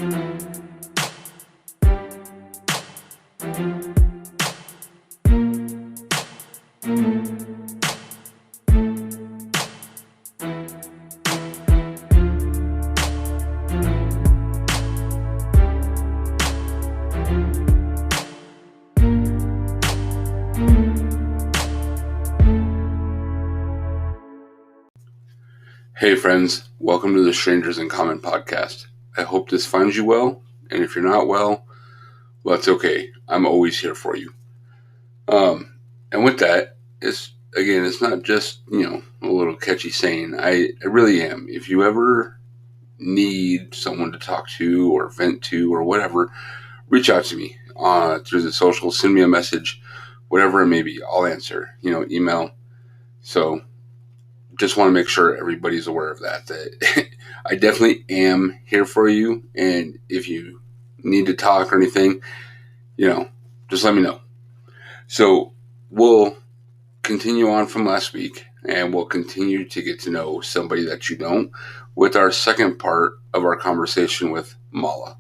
Hey friends, welcome to the Strangers in Common podcast. I hope this finds you well, and if you're not well, it's okay. I'm always here for you. And with that, it's not just, a little catchy saying. I really am. If you ever need someone to talk to or vent to or whatever, reach out to me through the social, send me a message, whatever it may be, I'll answer, email. So just want to make sure everybody's aware of that I definitely am here for you. And if you need to talk or anything, just let me know. So we'll continue on from last week and we'll continue to get to know somebody that you don't with our second part of our conversation with Mala.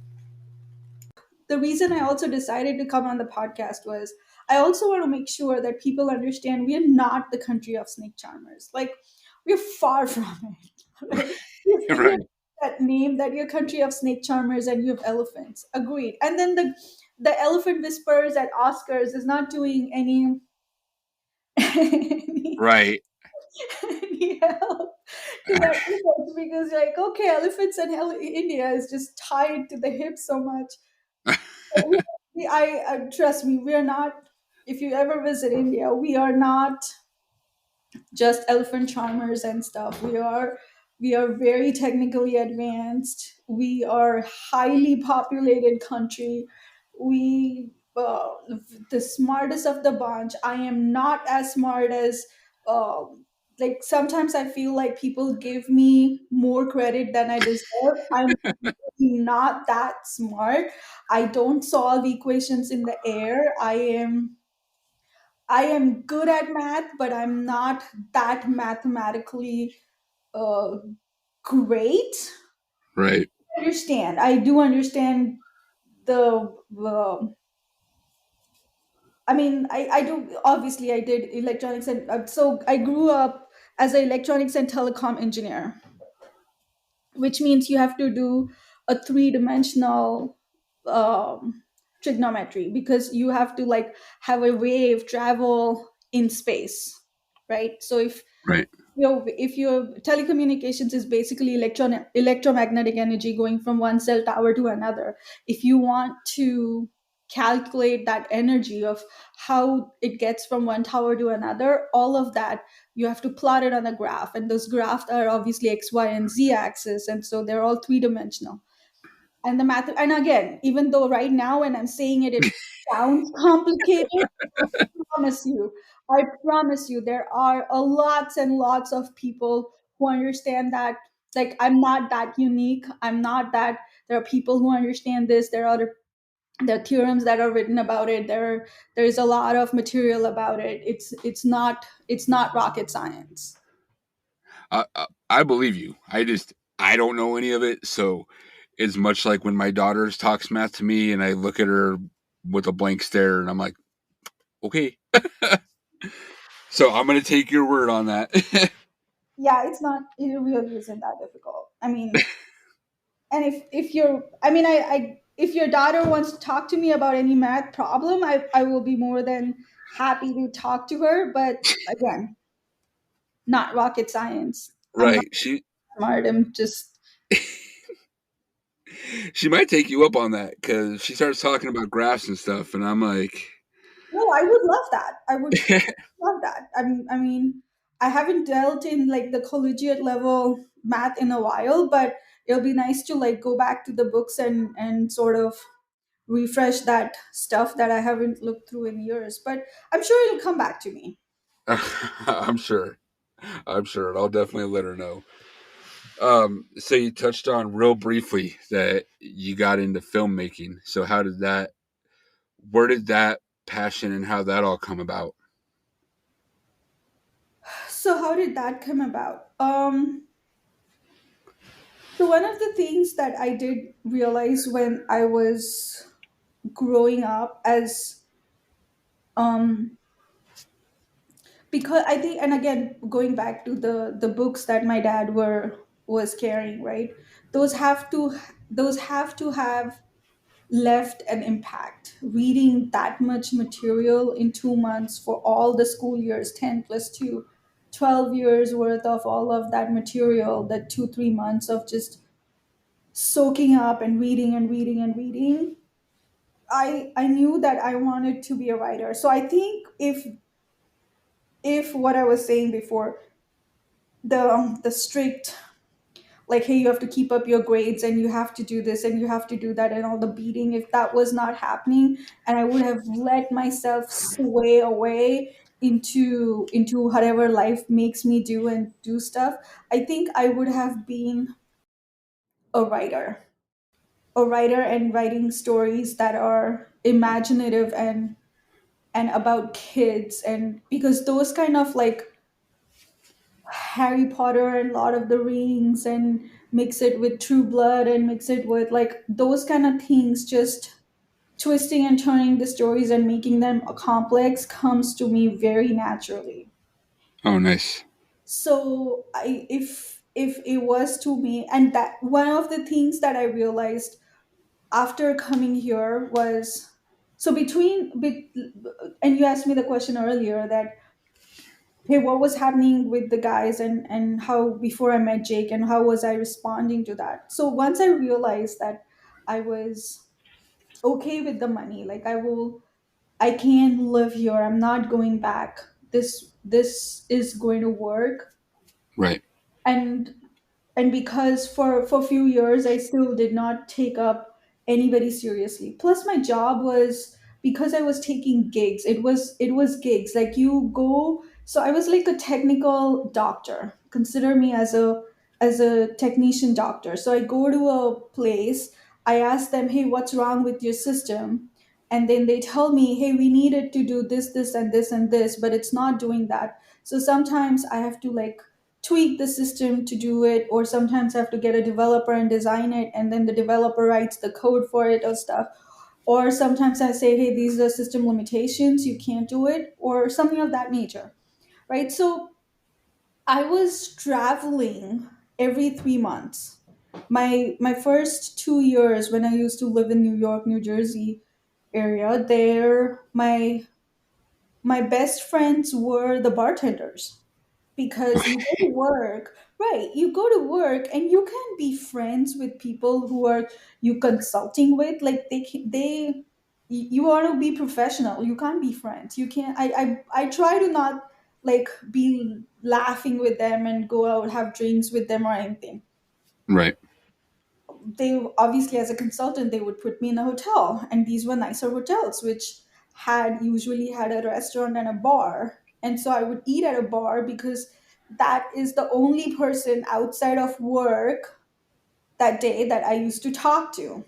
The reason I also decided to come on the podcast was I also want to make sure that people understand we are not the country of snake charmers. Like, we're far from it. Like, you have Right. that name that you're country of snake charmers and you have elephants. Agreed. And then the elephant whispers at Oscars is not doing any any, Right. any help to the elephants because, like, okay, elephants and India is just tied to the hip so much. I trust me, we are not. If you ever visit India, we are not just elephant charmers and stuff. We are very technically advanced. We are highly populated country. We the smartest of the bunch. I am not as smart as like sometimes I feel like people give me more credit than I deserve. I'm not that smart. I don't solve equations in the air. I am good at math, but I'm not that mathematically uh, great. Right. Understand? I do understand the. I do. Obviously, I did electronics, and so I grew up as an electronics and telecom engineer, which means you have to do a three-dimensional um, trigonometry because you have to like have a wave travel in space, right? So Right. if your telecommunications is basically electromagnetic energy going from one cell tower to another, if you want to calculate that energy of how it gets from one tower to another, all of that you have to plot it on a graph, and those graphs are obviously x, y, and z axis, and so they're all three-dimensional. And the math, and again, even though right now when I'm saying it, it sounds complicated, promise you, I promise you, there are a lots and lots of people who understand that. Like, I'm not that unique. I'm not that. There are people who understand this. There are theorems that are written about it. There's a lot of material about it. It's not rocket science. I believe you. I don't know any of it, so it's much like when my daughter talks math to me and I look at her with a blank stare and I'm like, okay. So I'm gonna take your word on that. Yeah, it really isn't that difficult. I mean, and if you're I mean I if your daughter wants to talk to me about any math problem, I will be more than happy to talk to her, but again, not rocket science. I'm not Right. She smart. I'm just she might take you up on that because she starts talking about graphs and stuff, and I'm like, no, I would love that. I would love that. I mean, I haven't dealt in like the collegiate level math in a while, but it'll be nice to like go back to the books and sort of refresh that stuff that I haven't looked through in years. But I'm sure it'll come back to me. I'm sure. I'm sure. And I'll definitely let her know. So you touched on real briefly that you got into filmmaking. So where did that passion and how that all come about? So how did that come about? So one of the things that I did realize when I was growing up as um because I think, and again going back to the books that my dad were was carrying, right? Those have to those have to have left an impact. Reading that much material in 2 months for all the school years, 10 plus 2, 12 years worth of all of that material, that 2 3 months of just soaking up and reading and reading and reading. I knew that I wanted to be a writer. So I think if what I was saying before, the strict, like, hey, you have to keep up your grades and you have to do this and you have to do that, and all the beating, if that was not happening, and I would have let myself sway away into whatever life makes me do and do stuff, I think I would have been a writer. A writer and writing stories that are imaginative and about kids, and because those kind of like Harry Potter and Lord of the Rings, and mix it with True Blood and mix it with like those kind of things, just twisting and turning the stories and making them complex comes to me very naturally. Oh, nice. So if it was to me, and that one of the things that I realized after coming here was, so and you asked me the question earlier that, hey, what was happening with the guys, and how before I met Jake, and how was I responding to that. So once I realized that I was okay with the money, like I can live here, I'm not going back, this is going to work. Right. And and because for a few years I still did not take up anybody seriously, plus my job was, because I was taking gigs, it was gigs, like you go, so I was like a technical doctor, consider me as a technician doctor. So I go to a place, I ask them, hey, what's wrong with your system, and then they tell me, hey, we needed to do this and this and this, but it's not doing that. So sometimes I have to like tweak the system to do it, or sometimes I have to get a developer and design it, and then the developer writes the code for it or stuff. Or sometimes I say, hey, these are system limitations, you can't do it, or something of that nature, right? So I was traveling every 3 months. My first 2 years when I used to live in New York, New Jersey area, there my best friends were the bartenders, because you go to work, right, you go to work and you can be friends with people who are you consulting with, like you want to be professional, you can't be friends, you can't, I try to not like be laughing with them and go out have drinks with them or anything. Right. They obviously, as a consultant, they would put me in a hotel, and these were nicer hotels which had usually had a restaurant and a bar, and so I would eat at a bar because that is the only person outside of work that day that I used to talk to.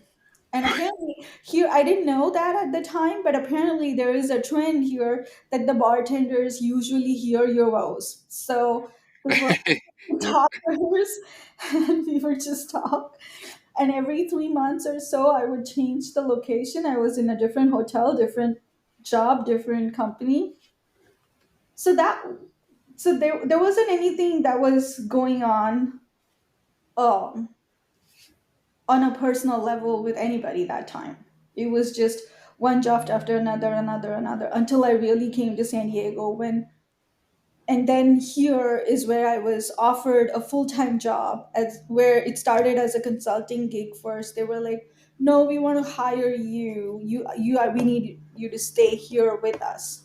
And apparently here, I didn't know that at the time, but apparently there is a trend here that the bartenders usually hear your vows, so those were Yep. talkers. And we would just talk, and every 3 months or so I would change the location, I was in a different hotel, different job, different company. So that, so there wasn't anything that was going um on a personal level with anybody that time. It was just one job after another, another, until I really came to San Diego, when, and then here is where I was offered a full-time job, as where it started as a consulting gig first. They were like, no, we want to hire you, we need you to stay here with us.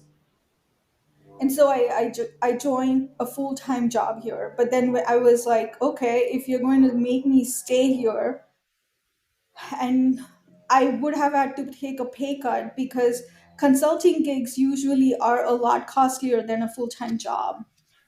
And so I joined a full-time job here, but then I was like, okay, if you're going to make me stay here, and I would have had to take a pay cut, because consulting gigs usually are a lot costlier than a full-time job.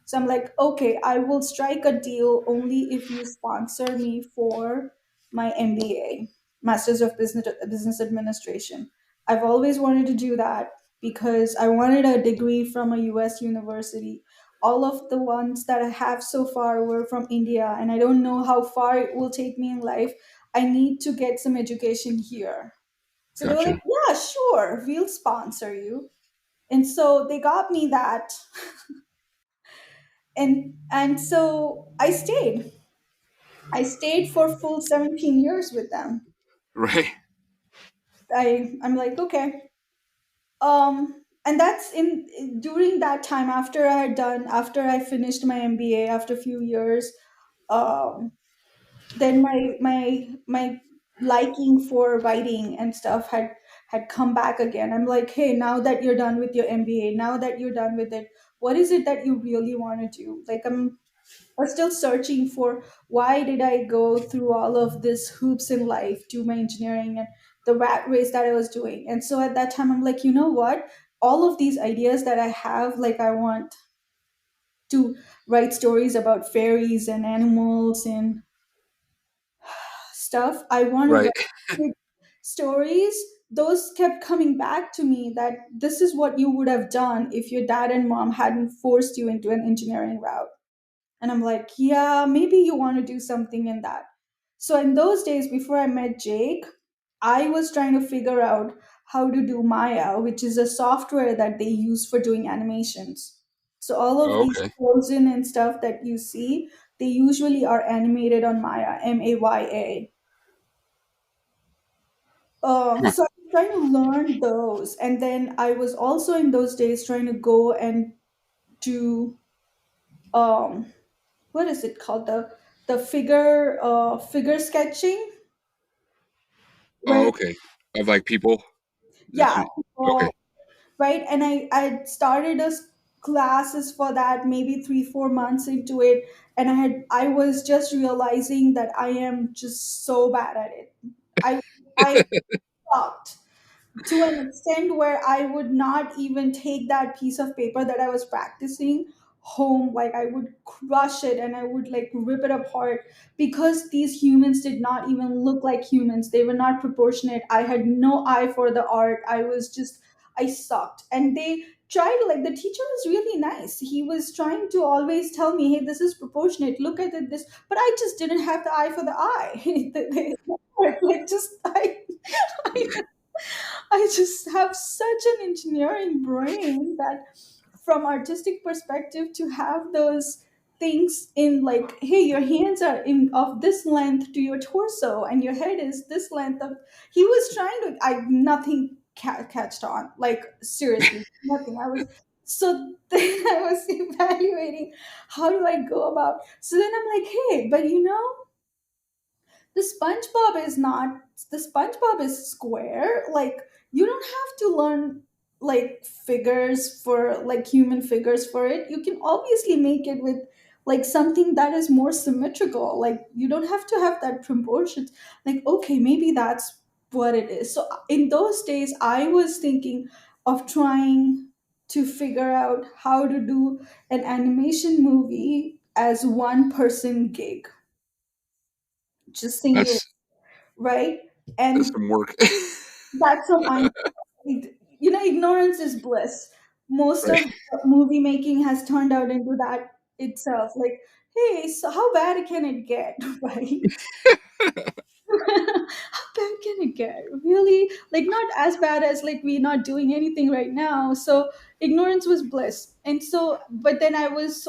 So I'm like, okay, I will strike a deal only if you sponsor me for my MBA, Masters of Business Administration. I've always wanted to do that because I wanted a degree from a US university. all of the ones that I have so far were from India, and I don't know how far it will take me in life. I need to get some education here. So they were like, Gotcha. yeah, sure, we'll sponsor you. And so they got me that. And so I stayed for full 17 years with them. Right. I'm like, okay. And that's in during that time, after I finished my MBA after a few years. Then my liking for writing and stuff had come back again. I'm like, hey, now that you're done with your MBA, now that you're done with it, what is it that you really want to do? Like, I'm still searching for why did I go through all of this hoops in life, do my engineering and the rat race that I was doing. And so at that time, I'm like, you know what? All of these ideas that I have, like, I want to write stories about fairies and animals and stuff. I want to Right. write stories. Those kept coming back to me, that this is what you would have done if your dad and mom hadn't forced you into an engineering route. And I'm like, yeah, maybe you want to do something in that. So in those days before I met Jake, I was trying to figure out how to do Maya, which is a software that they use for doing animations. So all of Oh, these okay. Frozen and stuff that you see, they usually are animated on Maya, Maya. Huh. So I'm trying to learn those, and then I was also in those days trying to go and do um, what is it called, the figure sketching, Oh, where okay. Of like people. That yeah, you. Okay. people, right? And I started classes for that maybe 3 4 months into it, and I was just realizing that I am just so bad at it. I sucked to an extent where I would not even take that piece of paper that I was practicing home. Like, I would crush it and I would like rip it apart, because these humans did not even look like humans. They were not proportionate. I had no eye for the art. I sucked. And they tried to, like, the teacher was really nice. He was trying to always tell me, hey, this is proportionate. Look at it, this. But I just didn't have the eye for the eye. Like, just I I just have such an engineering brain that, from artistic perspective, to have those things in, like, hey, your hands are in of this length to your torso and your head is this length of, he was trying to, I nothing catched on, like, seriously nothing. I was, so then I was evaluating how do I go about. So then I'm like, hey, but the SpongeBob is not, the SpongeBob is square. Like, you don't have to learn like figures for, like, human figures for it. You can obviously make it with like something that is more symmetrical. Like, you don't have to have that proportions. Like, okay, maybe that's what it is. So in those days I was thinking of trying to figure out how to do an animation movie as one person gig, just single, That's right? that's And some work. that's what I'm, ignorance is bliss. Most Right. of movie making has turned out into that itself. Like, hey, so how bad can it get, right? How bad can it get? Really? Like, not as bad as like we not doing anything right now. So ignorance was bliss. And so, but then I was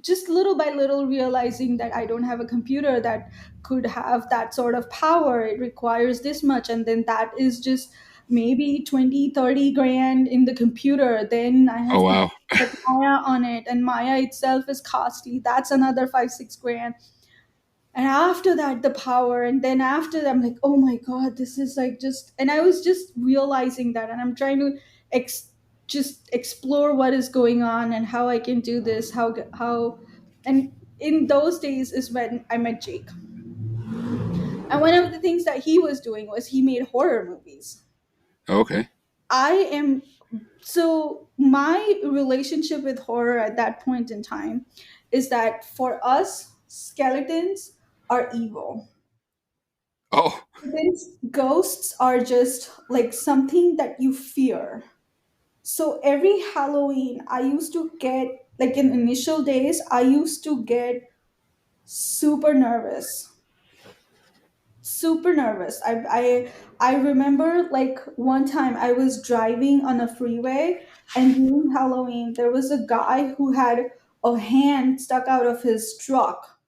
just little by little realizing that I don't have a computer that could have that sort of power. It requires this much, and then that is just maybe 20, 30 grand in the computer. Then I Oh have to wow. put Maya on it, and Maya itself is costly. That's another 5 6 grand. And after that, the power. And then after that, I'm like, oh my god, this is like just, and I was just realizing that, and I'm trying to ex- just explore what is going on and how I can do this, how. And in those days is when I met Jake, and one of the things that he was doing was he made horror movies. Okay. I am, so my relationship with horror at that point in time is that for us, skeletons are evil. Oh. Since ghosts are just like something that you fear. So every Halloween, I used to get Like in initial days, I used to get super nervous, super nervous. I remember like one time I was driving on a freeway, and during Halloween there was a guy who had a hand stuck out of his truck.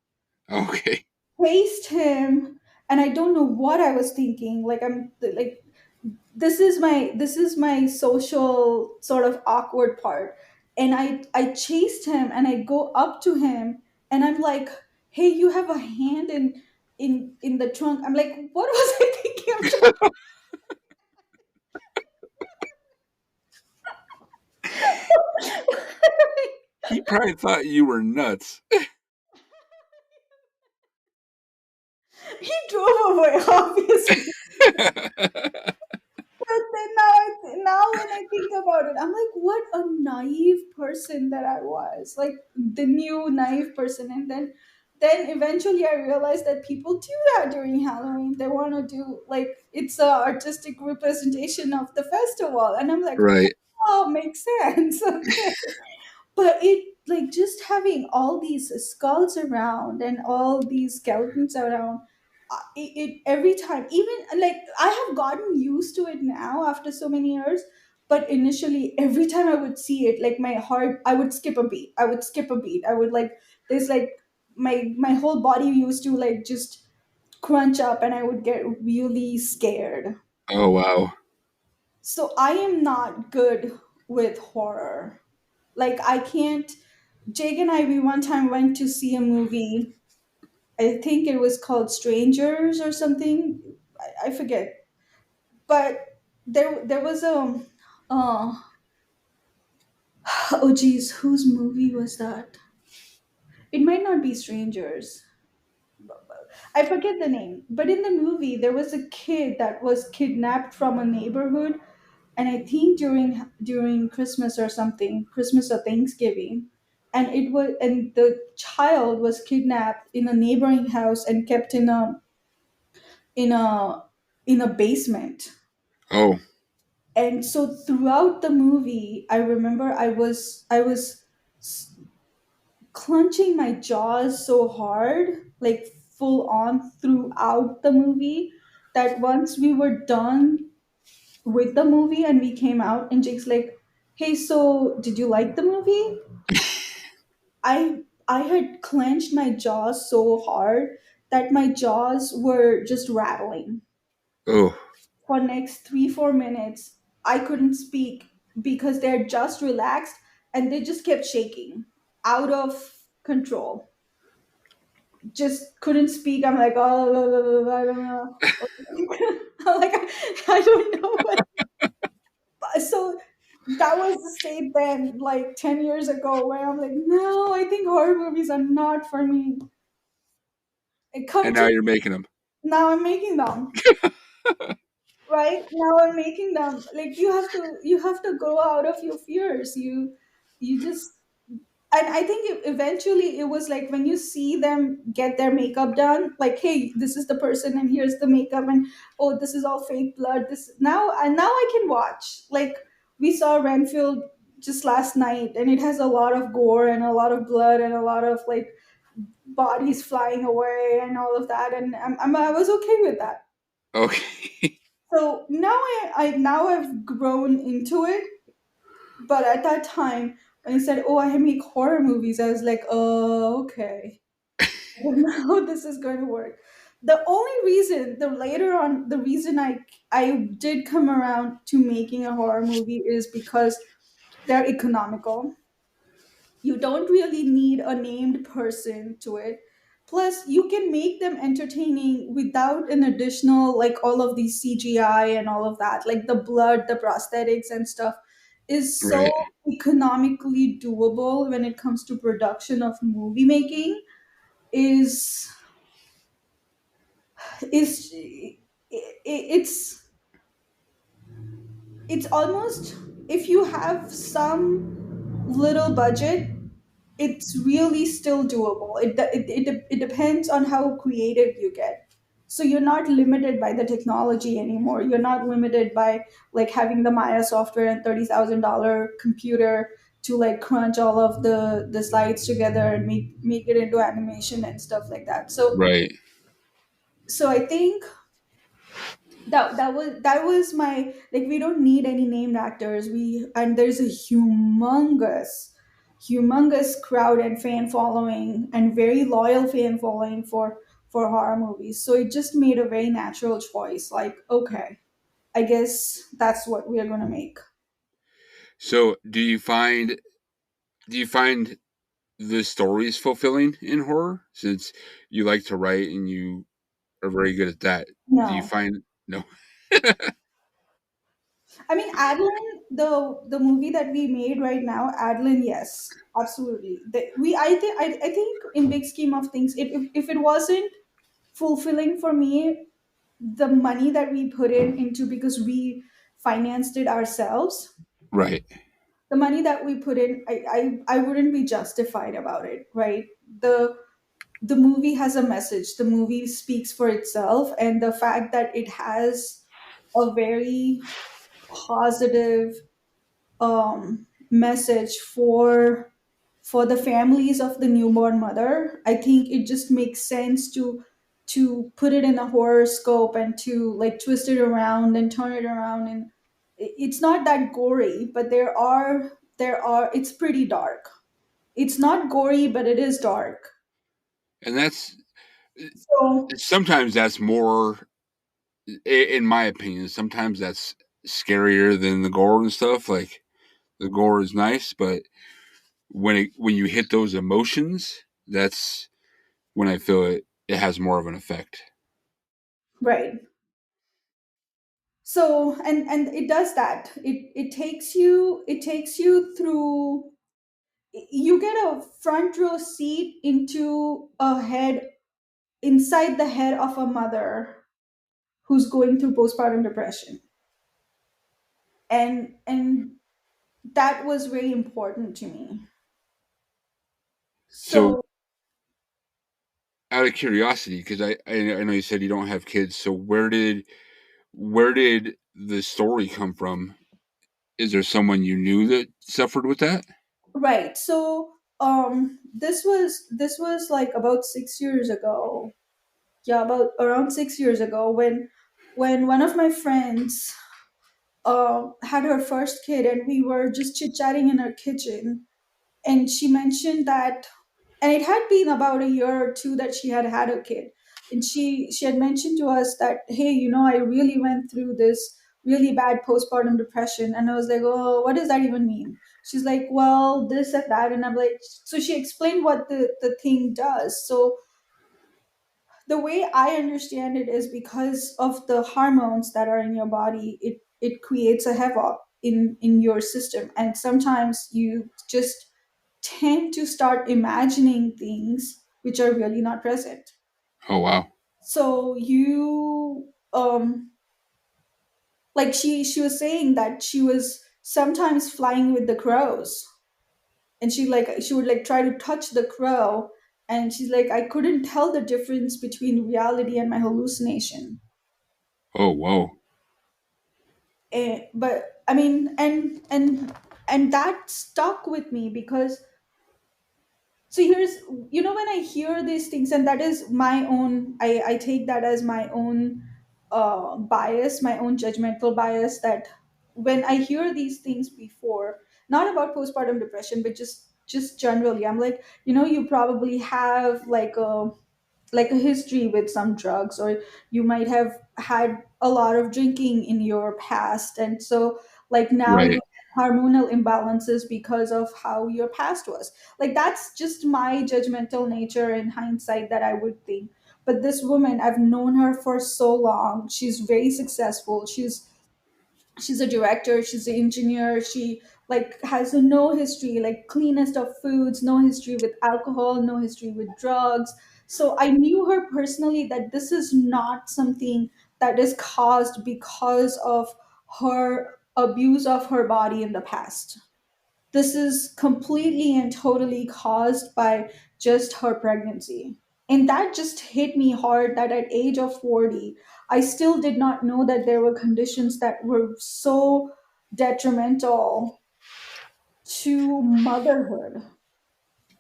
Okay. Chased him, and I don't know what I was thinking. Like I'm like, this is my social sort of awkward part. And I chased him, and I go up to him, and I'm like, hey, you have a hand in the trunk. I'm like, what was I thinking? I'm just He probably thought you were nuts. he drove away, obviously. But then now when I think about it, I'm like, what a naive person that I was. Like the new naive person. And then eventually I realized that people do that during Halloween. They want to do like it's a artistic representation of the festival. And I'm like, Right. oh, makes sense. Okay. But it like just having all these skulls around and all these skeletons around, it every time, even like I have gotten used to it now after so many years. But initially every time I would see it, like my heart, I would skip a beat, I would skip a beat, I would like, there's like my whole body used to like just crunch up, and I would get really scared. Oh wow. So I am not good with horror. Like I can't. Jake and I, we one time went to see a movie. I think it was called Strangers or something. I forget. But there was a uh oh geez, whose movie was that? It might not be Strangers. I forget the name. But in the movie there was a kid that was kidnapped from a neighborhood, and I think during Christmas or something, Christmas or Thanksgiving, and the child was kidnapped in a neighboring house and kept in a in a basement. Oh. And so throughout the movie, I remember I was clenching my jaws so hard, like full on throughout the movie, that once we were done with the movie and we came out, and Jake's like, hey, so did you like the movie? I had clenched my jaws so hard that my jaws were just rattling Oh. for next 3 4 minutes. I couldn't speak because they're just relaxed, and they just kept shaking out of control. Just couldn't speak. I'm like, oh, I don't know. I'm like, I don't know what. So that was the state then, like 10 years ago, where I'm like, no, I think horror movies are not for me. It come And now to you're making them. now I'm making them. Right now I'm making them. Like you have to go out of your fears. You just, and I think eventually it was like when you see them get their makeup done, like, hey, this is the person and here's the makeup, and oh, this is all fake blood, this now, and now I can watch. Like we saw Renfield just last night, and it has a lot of gore and a lot of blood and a lot of like bodies flying away and all of that, and I was okay with that. Okay. So now I now I've grown into it. But at that time, when he said, "Oh, I make horror movies," I was like, "Oh, okay." I don't know how this is going to work. The only reason, the later on, the reason I did come around to making a horror movie is because they're economical. You don't really need a named person to it. Plus you can make them entertaining without an additional, like all of these CGI and all of that, like the blood, the prosthetics and stuff is so Right. economically doable when it comes to production of movie making. Is i- it's it's almost, if you have some little budget, it's really still doable. It depends on how creative you get. So you're not limited by the technology anymore. You're not limited by like having the Maya software and $30,000 computer to like crunch all of the slides together and make it into animation and stuff like that. Right. So I think that was my, like, we don't need any named actors. We And there's a humongous crowd and fan following, and very loyal fan following for horror movies. So it just made a very natural choice, like, okay, I guess that's what we are going to make. So, do you find the stories fulfilling in horror, since you like to write and you are very good at that? Do you No, find no? I mean, Adeline, the movie that we made right now, Adeline, yes, absolutely. I think in big scheme of things, if it wasn't fulfilling for me, the money that we put into, because we financed it ourselves, Right. the money that we put in, I wouldn't be justified about it, right? The movie has a message. The movie speaks for itself, and the fact that it has a very positive message for the families of the newborn mother, I think it just makes sense to put it in a horror scope and to like twist it around and turn it around. And it's not that gory, but there are it's pretty dark. It's not gory, but it is dark. And that's So sometimes that's more, in my opinion. Sometimes that's scarier than the gore and stuff. Like, the gore is nice, but when you hit those emotions, that's when I feel it has more of an effect. right. So and it does that. It takes you through. You get a front row seat into a head, inside the head of a mother who's going through postpartum depression. And that was very important to me. So, So out of curiosity, because I know you said you don't have kids, so where did the story come from? Is there someone you knew that suffered with that? right. So this was like about 6 years ago. Yeah, about around 6 years ago, when one of my friends had her first kid, and we were just chit chatting in her kitchen, and she mentioned that, and it had been about a year or two that she had had a kid, and she had mentioned to us that, hey, I really went through this really bad postpartum depression. And I was like, oh, what does that even mean? She's like, well, this and that. And I'm like, so she explained what the thing does. So the way I understand it is, because of the hormones that are in your body, it creates a havoc in your system, and sometimes you just tend to start imagining things which are really not present. Oh, wow. So you like she was saying that she was sometimes flying with the crows, and she would like try to touch the crow, and she's like, I couldn't tell the difference between reality and my hallucination. Oh, whoa. But I mean, and that stuck with me, because, so here's, when I hear these things, and that is my own, I take that as my own bias, my own judgmental bias, that when I hear these things before, not about postpartum depression, but just generally, I'm like, you probably have like a history with some drugs, or you might have had a lot of drinking in your past, and so like now you Right. have hormonal imbalances because of how your past was. Like, that's just my judgmental nature in hindsight that I would think. But this woman, I've known her for so long. She's very successful. She's a director, she's an engineer, she like has no history, like cleanest of foods, no history with alcohol, no history with drugs. So I knew her personally, that this is not something that is caused because of her abuse of her body in the past. This is completely and totally caused by just her pregnancy. And that just hit me hard, that at age of 40, I still did not know that there were conditions that were so detrimental to motherhood.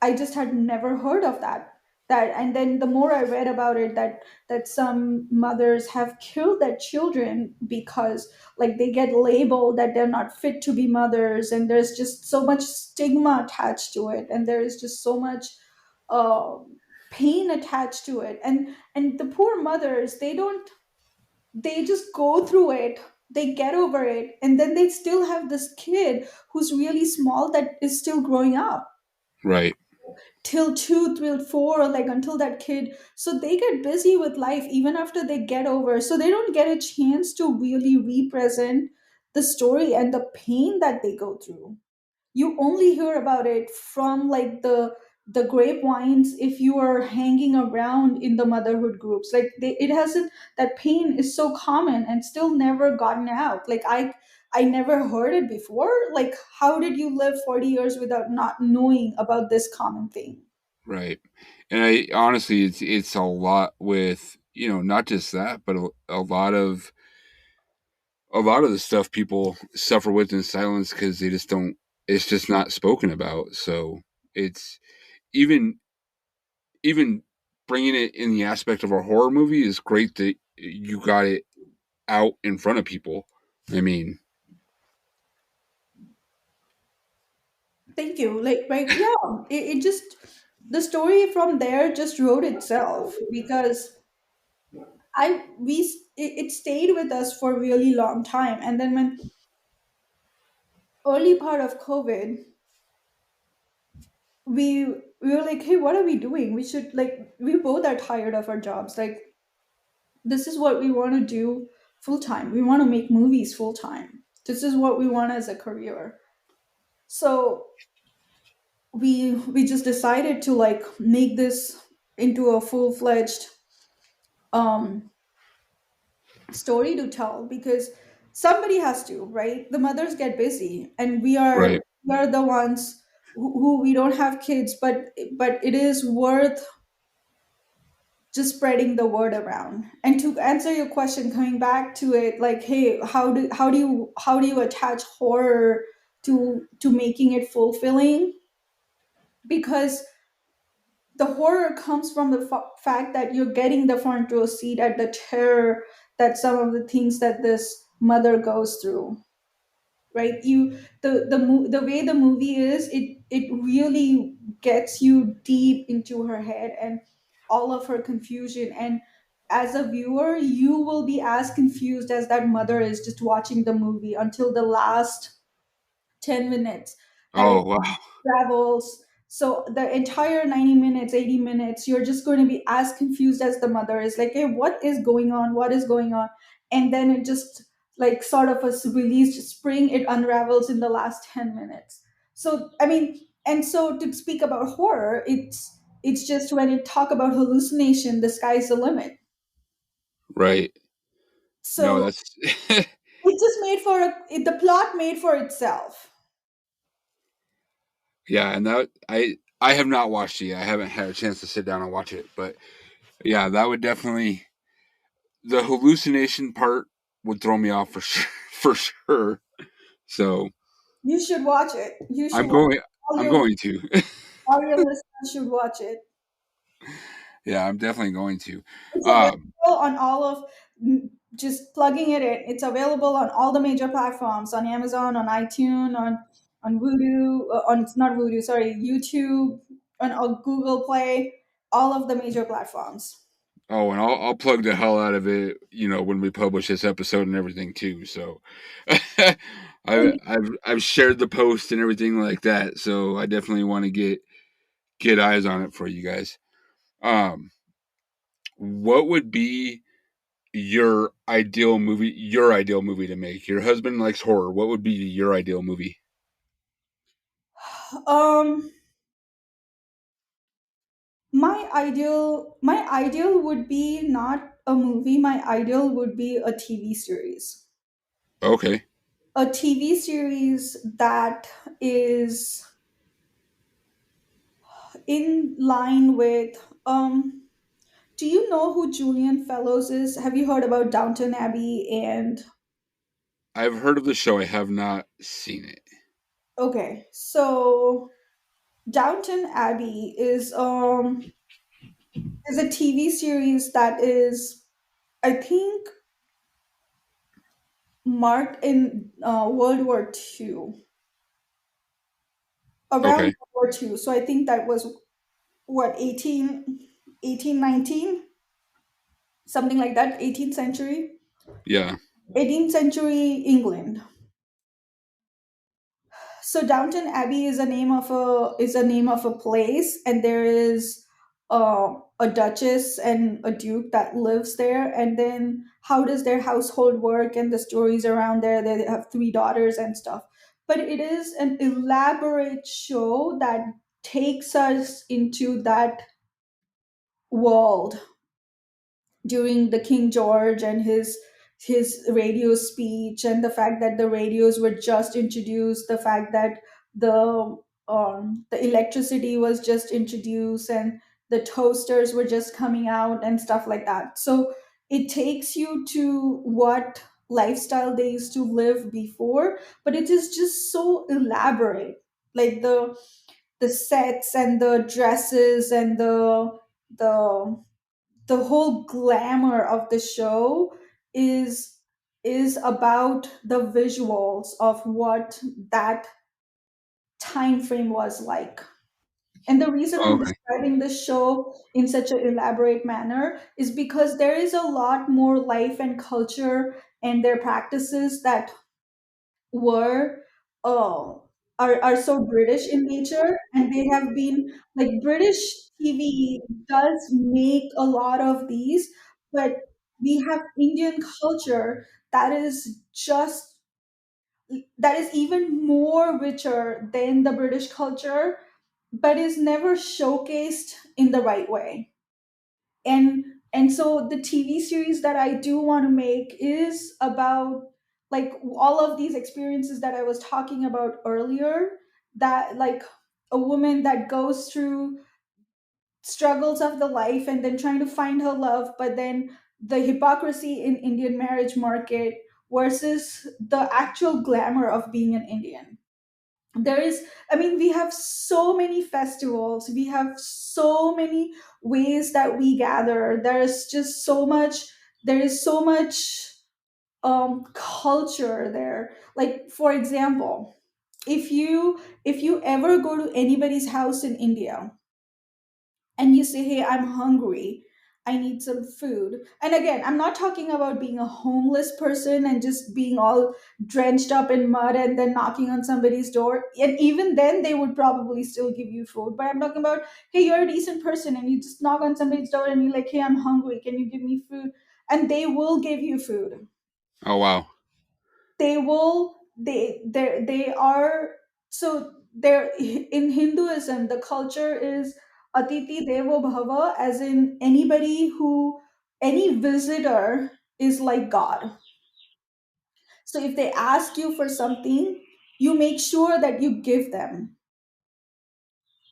I just had never heard of that. And then the more I read about it, that some mothers have killed their children because like they get labeled that they're not fit to be mothers, and there's just so much stigma attached to it, and there is just so much uh, pain attached to it, and the poor mothers, they just go through it, they get over it, and then they still have this kid who's really small that is still growing up Right. till 2 till 4, like until that kid, so they get busy with life even after they get over, so they don't get a chance to really represent the story and the pain that they go through. You only hear about it from like the grapevines if you are hanging around in the motherhood groups, like it hasn't, that pain is so common and still never gotten out. Like I never heard it before. Like how did you live 40 years without not knowing about this common thing? Right. And I honestly, it's a lot with, not just that, but a lot of the stuff people suffer with in silence because they just don't. It's just not spoken about. So it's even even bringing it in the aspect of a horror movie is great that you got it out in front of people. I mean, Thank you. Like yeah, it just, the story from there just wrote itself because it stayed with us for a really long time, and then when early part of COVID, we were like, hey, what are we doing? We should, like, we both are tired of our jobs. Like, this is what we want to do full time. We want to make movies full time. This is what we want as a career. So we just decided to like make this into a full fledged um story to tell, because somebody has to, right? The mothers get busy, and right. we are the ones who we don't have kids, but it is worth just spreading the word around. And to answer your question, coming back to it, like, hey, how do you attach horror to making it fulfilling? Because the horror comes from the fact that you're getting the front row seat at the terror that some of the things that this mother goes through, right? The way the movie is, it really gets you deep into her head and all of her confusion, and as a viewer you will be as confused as that mother is just watching the movie until the last 10 minutes, and Oh wow. travels. So the entire 90 minutes, 80 minutes, you're just going to be as confused as the mother is. Like, hey, what is going on? What is going on? And then it just, like, sort of a released spring, it unravels in the last 10 minutes. So, I mean, and so to speak about horror, it's just when you talk about hallucination, the sky's the limit. Right. No, So that's it just made for the plot made for itself. yeah, and that I have not watched it yet. I haven't had a chance to sit down and watch it, but yeah, that would definitely, the hallucination part would throw me off for sure, for sure. So You should watch it. You should I'm watch going. all I'm your going to. all your listeners should watch it. Yeah, I'm definitely going to. It's Um, available on all of, just plugging it in. It's available on all the major platforms, on Amazon, on iTunes, on Voodoo, on, it's not Voodoo, sorry, YouTube, on Google Play, all of the major platforms. oh, and I'll plug the hell out of it. When we publish this episode and everything too. So I've shared the post and everything like that. So I definitely want to get eyes on it for you guys. Um, what would be your ideal movie to make? Your husband likes horror. What would be your ideal movie? Um, my ideal would be not a movie. My ideal would be a TV series. Okay. A TV series that is in line with, do you know who Julian Fellows is? Have you heard about Downton Abbey? And I've heard of the show. I have not seen it. Okay, so Downton Abbey is a TV series that is, I think, marked in World War II, around Okay. World War II. So I think that was what, 1819, something like that, 18th century, Yeah. 18th century England. So Downton Abbey is a name of a place, and there is a duchess and a duke that lives there. And then how does their household work and the stories around there? They have three daughters and stuff. But it is an elaborate show that takes us into that world during the King George and his radio speech, and the fact that the radios were just introduced, the fact that the electricity was just introduced, and the toasters were just coming out and stuff like that. So it takes you to what lifestyle they used to live before, but it is just so elaborate, like the sets and the dresses and the the whole glamour of the show is is about the visuals of what that time frame was like. And the reason I'm Okay. describing this show in such an elaborate manner is because there is a lot more life and culture and their practices that were uh, are so British in nature, and they have been like British TV does make a lot of these, but we have Indian culture that is just that is even more richer than the British culture, but is never showcased in the right way. And so the TV series that I do want to make is about like all of these experiences that I was talking about earlier, that like a woman that goes through struggles of the life and then trying to find her love, but then the hypocrisy in Indian marriage market versus the actual glamour of being an Indian. There is, I mean, we have so many festivals, we have so many ways that we gather. There's just so much, there is so much culture there. Like for example, if you ever go to anybody's house in India and you say, hey, I'm hungry, I need some food. And again, I'm not talking about being a homeless person and just being all drenched up in mud and then knocking on somebody's door. And even then, they would probably still give you food. But I'm talking about, hey, you're a decent person and you just knock on somebody's door and you're like, hey, I'm hungry, can you give me food? And they will give you food. Oh wow. They are, so they're in Hinduism, the culture is Atiti Devo Bhava, as in any visitor is like God. So if they ask you for something, you make sure that you give them.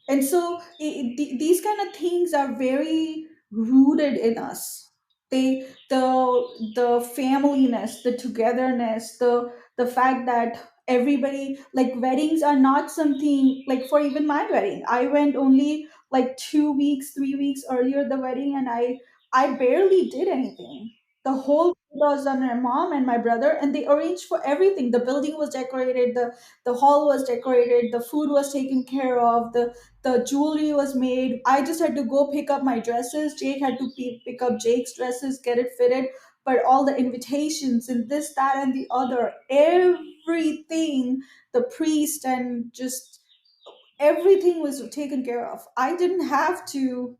And so these kind of things are very rooted in us. They the familyness, the togetherness, the fact that everybody, like weddings are not something, like for even my wedding, I went only like 2 weeks 3 weeks earlier the wedding, and I barely did anything. The whole was on my mom and my brother, and they arranged for everything. The building was decorated, the hall was decorated, the food was taken care of, the jewelry was made. I just had to go pick up my dresses. Jake had to pick up Jake's dresses, get it fitted. But all the invitations and this, that, and the other, everything, the priest and just everything was taken care of. I didn't have to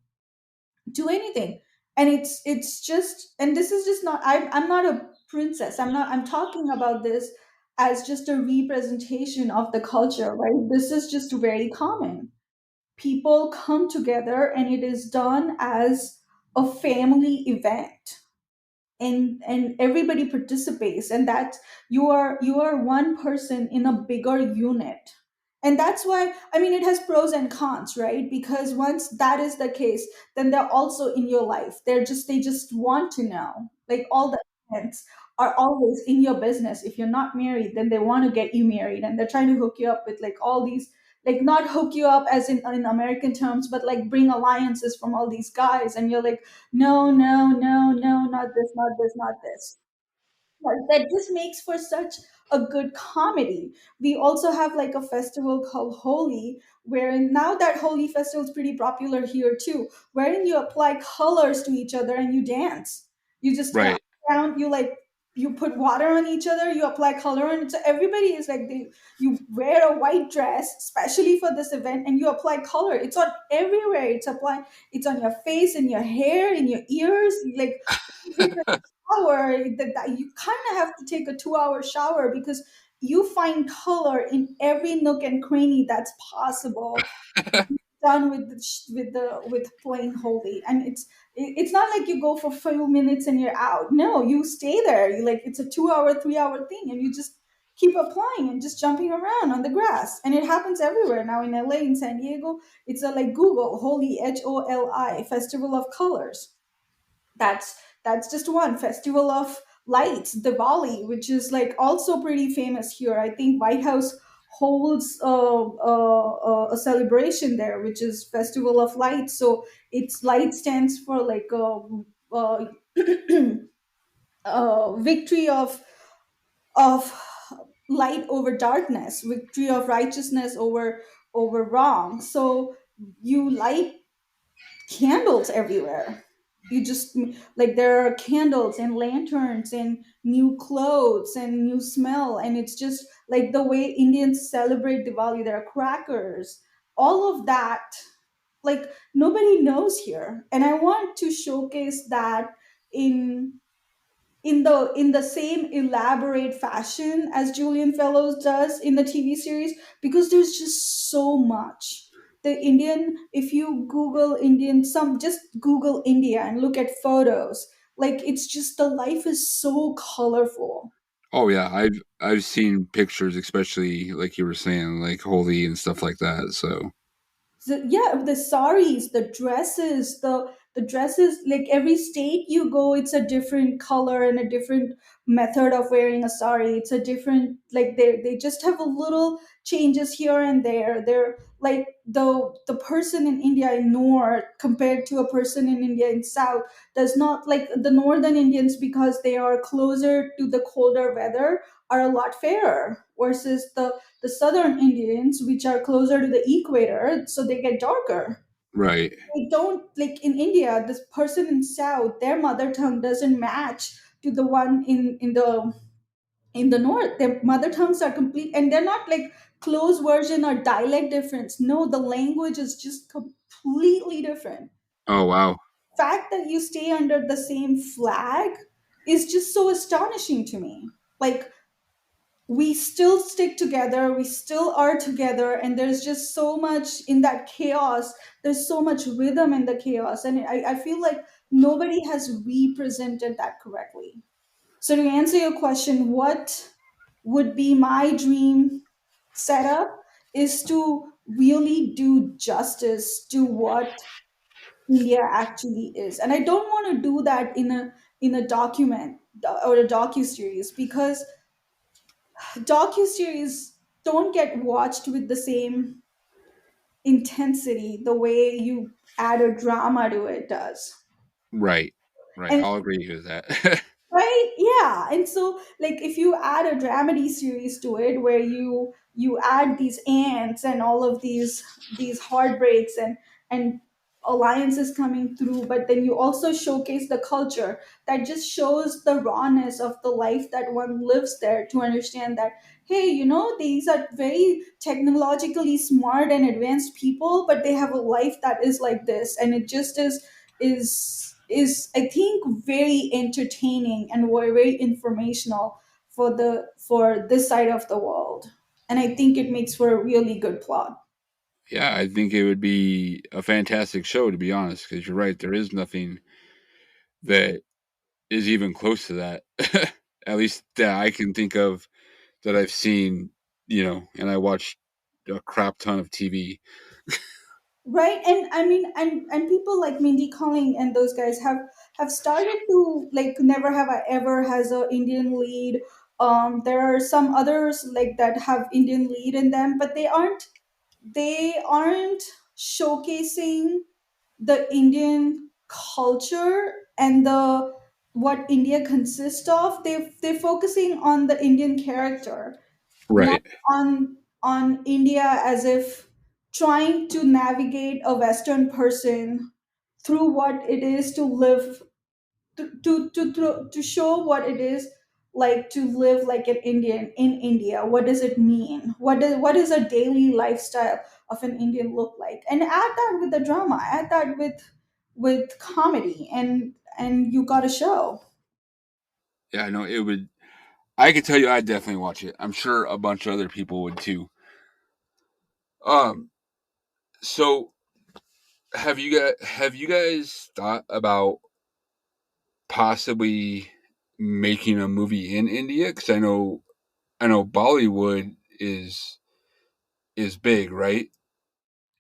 do anything. And it's just, and this is just not, I'm not a princess. I'm talking about this as just a representation of the culture, right? This is just very common. People come together and it is done as a family event, and everybody participates, and that you are one person in a bigger unit. And that's why, I mean, it has pros and cons, right? Because once that is the case, then they're also in your life. They just want to know, like all the events, are always in your business. If you're not married, then they want to get you married, and they're trying to hook you up with like all these, like not hook you up as in American terms, but like bring alliances from all these guys, and you're like, no, no, no, no, not this, not this, not this. But that just makes for such a good comedy. We also have like a festival called Holi, wherein now that Holi festival is pretty popular here too, wherein you apply colors to each other and you dance. You just stand Right. around, you like, you put water on each other, you apply color, and so everybody is like, you wear a white dress especially for this event, and you apply color. It's on everywhere. It's applied. It's on your face, in your hair, in your ears. Like, shower, that you kind of have to take a 2 hour shower because you find color in every nook and cranny that's possible, done with with plain holy. And it's not like you go for a few minutes and you're out. No, you stay there. You like, it's a 2 hour 3 hour thing, and you just keep applying and just jumping around on the grass. And it happens everywhere now, in LA, in San Diego. It's a like Google Holi, HOLI, Festival of Colors. That's just one. Festival of Lights, Diwali, which is like also pretty famous here. I think White House holds a celebration there, which is Festival of Lights. So it's light stands for like uh, victory of light over darkness, victory of righteousness over wrong. So you light candles everywhere. You just, like, there are candles and lanterns and new clothes and new smell, and it's just like the way Indians celebrate Diwali. There are crackers, all of that. Like, nobody knows here, and I want to showcase that in in the same elaborate fashion as Julian Fellows does in the TV series, because there's just so much. The Indian, if you Google Indian, some just Google India and look at photos, like, it's just, the life is so colorful. Oh yeah, I've seen pictures, especially like you were saying, like holy and stuff like that. So Yeah, the saris, the dresses, like every state you go, it's a different color and a different method of wearing a sari. It's a different, like, they just have a little changes here and there. They're like, the person in India in north compared to a person in India in south does not, like, the northern Indians, because they are closer to the colder weather, are a lot fairer, versus the southern Indians, which are closer to the equator, so they get darker. right. They don't, like in India, this person in South, their mother tongue doesn't match to the one in the North. Their mother tongues are complete, and they're not like close version or dialect difference. No, the language is just completely different. Oh wow. Fact that you stay under the same flag is just so astonishing to me. Like, we still stick together, we still are together, and there's just so much in that chaos. There's so much rhythm in the chaos, and I feel like nobody has represented that correctly. So, to answer your question, what would be my dream setup is to really do justice to what India actually is. And I don't want to do that in a document or a docu series, because docu-series don't get watched with the same intensity the way you add a drama to it does. Right. Right. And I'll agree with that. right, yeah. And so, like, if you add a dramedy series to it, where you add these ants and all of these heartbreaks and alliances coming through, but then you also showcase the culture, that just shows the rawness of the life that one lives there, to understand that, hey, these are very technologically smart and advanced people, but they have a life that is like this, and it just is I think very entertaining and very informational for this side of the world. And I think it makes for a really good plot. Yeah, I think it would be a fantastic show, to be honest, because you're right. There is nothing that is even close to that. At least that I can think of, that I've seen. And I watched a crap ton of TV. Right, and I mean, and people like Mindy Kaling and those guys have started to, like, Never Have I Ever has a Indian lead. There are some others like that have Indian lead in them, but they aren't showcasing the Indian culture and the what India consists of. They're focusing on the Indian character, not Right. on India, as if trying to navigate a Western person through what it is to live, to show what it is like to live like an Indian in India. What does it mean? What is a daily lifestyle of an Indian look like? And add that with the drama, add that with comedy, and you got a show. Yeah, I know it would. I could tell you, I'd definitely watch it. I'm sure a bunch of other people would too. Um, so have you guys thought about possibly making a movie in India? Because I know Bollywood is big, right?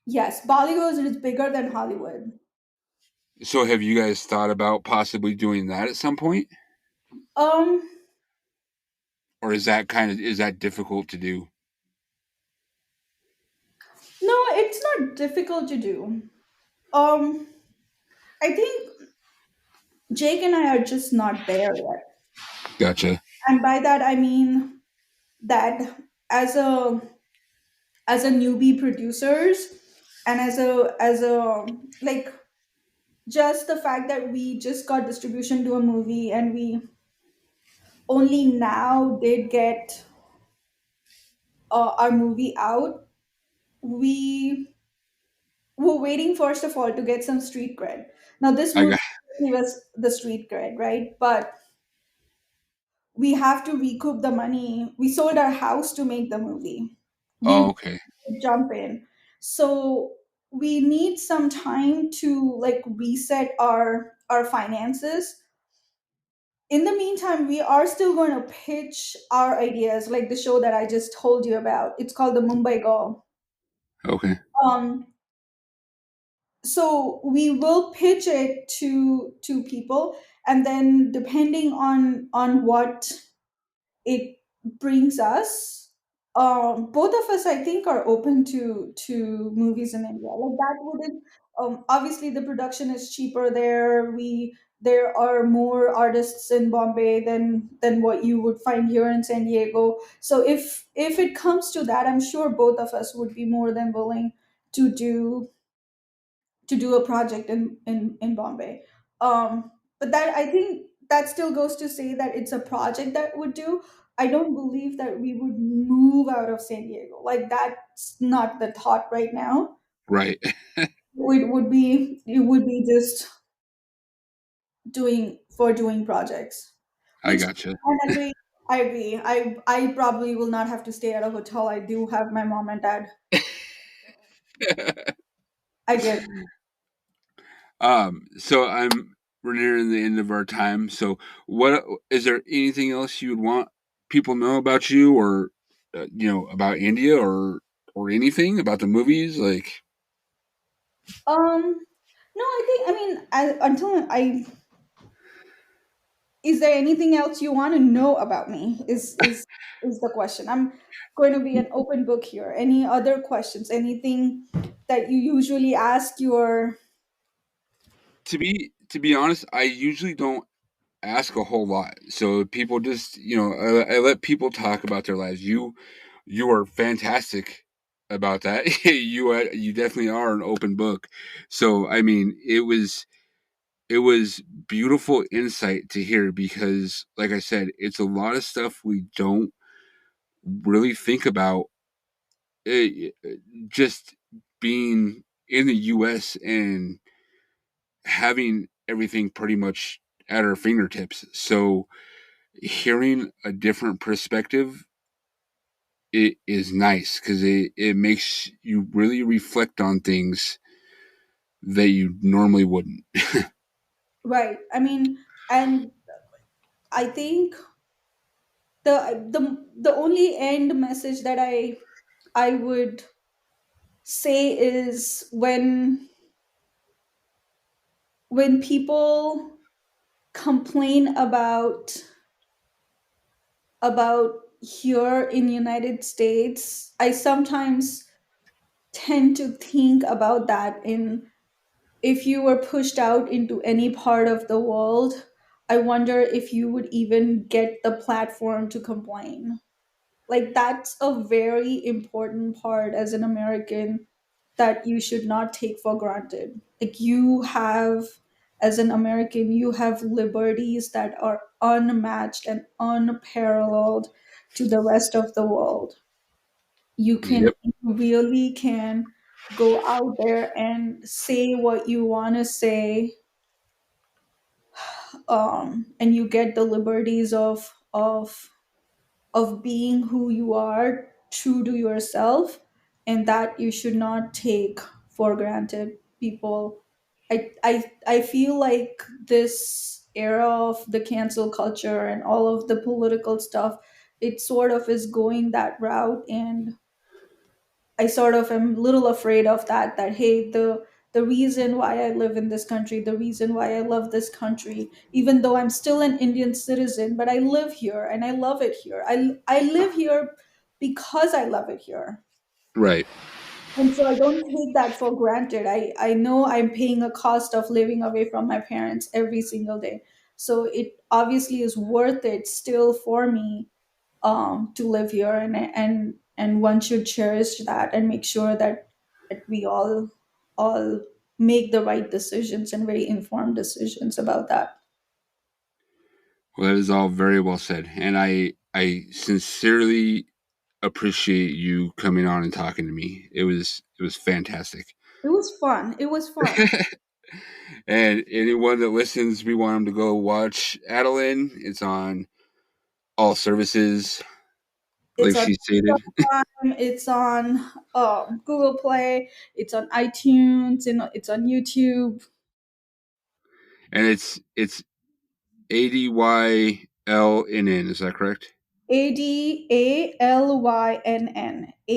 Yes, Bollywood is bigger than Hollywood. So have you guys thought about possibly doing that at some point, Um, or is that difficult to do? no, it's not difficult to do. Um, I think Jake and I are just not there yet. Gotcha. And by that I mean that as a newbie producers, and as a like, just the fact that we just got distribution to a movie, and we only now did get our movie out. We were waiting, first of all, to get some street cred. Now this I movie got. gave us the street cred, right? But we have to recoup the money. We sold our house to make the movie. We Oh, need okay. to jump in. So we need some time to, like, reset our finances. In the meantime, we are still going to pitch our ideas, like the show that I just told you about. It's called the Mumbai Go. Okay. Um, so we will pitch it to people, and then depending on what it brings us, both of us, I think, are open to movies in India. Like, that wouldn't, obviously the production is cheaper there. There are more artists in Bombay than what you would find here in San Diego. So if it comes to that, I'm sure both of us would be more than willing to do a project in Bombay. But that, I think, that still goes to say that it's a project that would do. I don't believe that we would move out of San Diego. Like, that's not the thought right now. Right. It would be just doing projects, I which gotcha. I agree. I agree. I probably will not have to stay at a hotel. I do have my mom and dad. I get. So we're nearing the end of our time. So what is there anything else you would want people to know about you, or about India, or anything about the movies? Like, No, I mean, until I is there anything else you want to know about me, is the question. I'm going to be an open book here. Any other questions, anything that you usually ask your. to be honest, I usually don't ask a whole lot. So people just, I let people talk about their lives. You are fantastic about that. You definitely are an open book. So I mean, it was beautiful insight to hear, because like I said, it's a lot of stuff we don't really think about, just being in the US and having everything pretty much at our fingertips. So hearing a different perspective, it is nice, because it makes you really reflect on things that you normally wouldn't. Right, I mean, and I think the only end message that I would say is when people complain about here in United States, I sometimes tend to think about that in, if you were pushed out into any part of the world, I wonder if you would even get the platform to complain. Like, that's a very important part as an American that you should not take for granted. Like, you have, as an American, you have liberties that are unmatched and unparalleled to the rest of the world. Yep. You really can go out there and say what you want to say, and you get the liberties of being who you are, true to yourself, and that you should not take for granted. People, I feel like this era of the cancel culture and all of the political stuff, it sort of is going that route, and I sort of am a little afraid of that. That, hey, the reason why I live in this country, the reason why I love this country, even though I'm still an Indian citizen, but I live here and I love it here. I live here because I love it here. Right. And so I don't take that for granted. I know I'm paying a cost of living away from my parents every single day. So it obviously is worth it still for me, to live here, and one should cherish that and make sure that we all make the right decisions and very informed decisions about that. Well, that is all very well said, and I sincerely appreciate you coming on and talking to me. It was fantastic. It was fun. It was fun. And anyone that listens, we want them to go watch Adeline. It's on all services, It's like on she stated, Prime, it's on Google Play, it's on iTunes, and it's on YouTube. and it's ADYLNN. Is that correct? ADALYNN.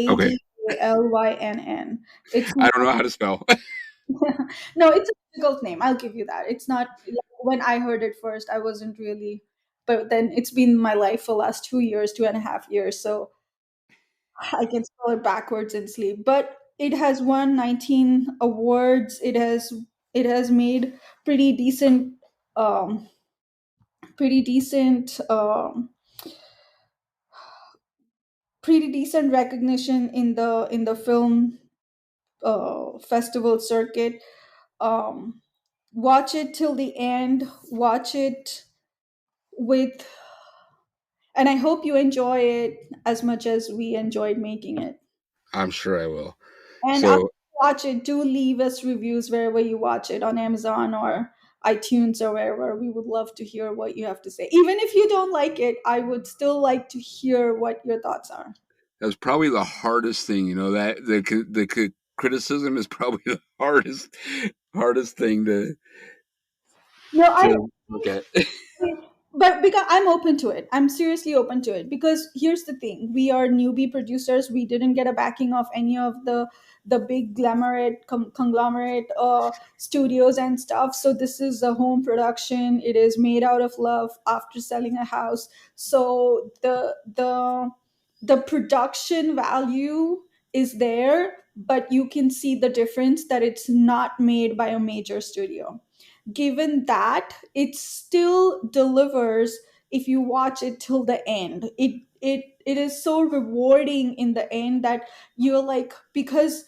Okay. ADALYNN. It's I don't know how to spell. no, it's a difficult name. I'll give you that. It's not, like, when I heard it first, I wasn't really, but then it's been my life for last 2 years, 2.5 years. So I can spell it backwards in sleep. But it has won 19 awards. It has made pretty decent, um, pretty decent, pretty decent recognition in the film festival circuit. Um, Watch it till the end. Watch it with, and I hope you enjoy it as much as we enjoyed making it. I'm sure I will. And after So you watch it, do leave us reviews wherever you watch it, on Amazon or iTunes or wherever. We would love to hear what you have to say. Even if you don't like it, I would still like to hear what your thoughts are. that was probably the hardest thing. That the criticism is probably the hardest thing No, to look at. but because I'm open to it, I'm seriously open to it, because here's the thing: we are newbie producers. We didn't get a backing of any of the big conglomerate studios and stuff. So this is a home production. It is made out of love after selling a house. So the production value is there, but you can see the difference that it's not made by a major studio. Given that, it still delivers. If you watch it till the end, it is so rewarding in the end, that you're like, because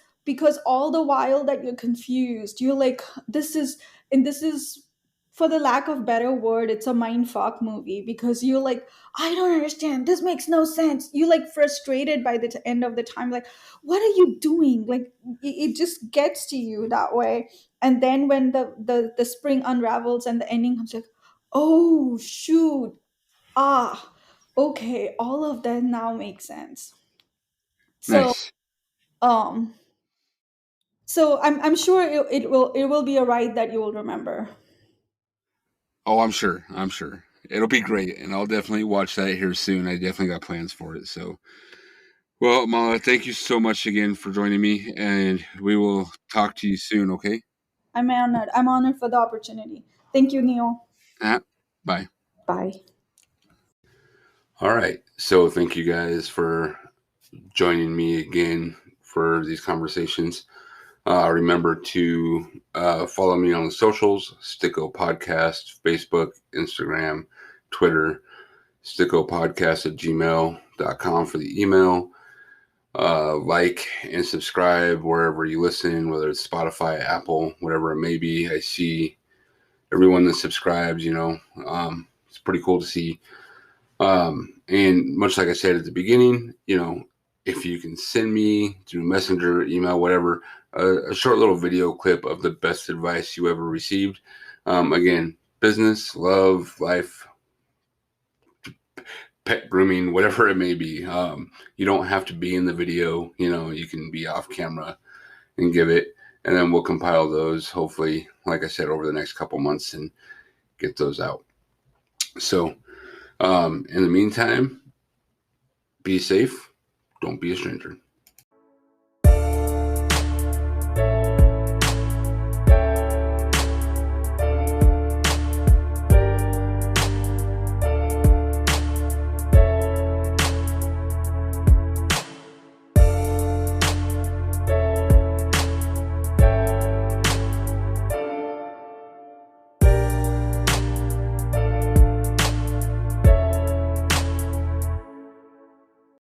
all the while that you're confused, you're like, this is, for the lack of better word, it's a mind fuck movie, because you're like, I don't understand, this makes no sense. You like frustrated by the end of the time, like, what are you doing? Like, it just gets to you that way. And then when the spring unravels and the ending comes, like, oh shoot, ah, okay, all of that now makes sense. So Nice. um I'm sure it will be a ride that you will remember. Oh, I'm sure. I'm sure it'll be great, and I'll definitely watch that here soon. I definitely got plans for it. So, well, Mala, thank you so much again for joining me, and we will talk to you soon. Okay. I'm honored for the opportunity. Thank you, Neil. Uh, Bye. Bye. All right. So thank you guys for joining me again for these conversations. Remember to follow me on the socials, Sticko Podcast, Facebook, Instagram, Twitter, stickopodcast@gmail.com for the email. Like and subscribe wherever you listen, whether it's Spotify, Apple, whatever it may be. I see everyone that subscribes, it's pretty cool to see. And much like I said at the beginning, if you can send me through Messenger, email, whatever, a short little video clip of the best advice you ever received. Again, business, love, life, pet grooming, whatever it may be. You don't have to be in the video. You can be off camera and give it. And then we'll compile those, hopefully, like I said, over the next couple months and get those out. So in the meantime, be safe. Don't be a stranger.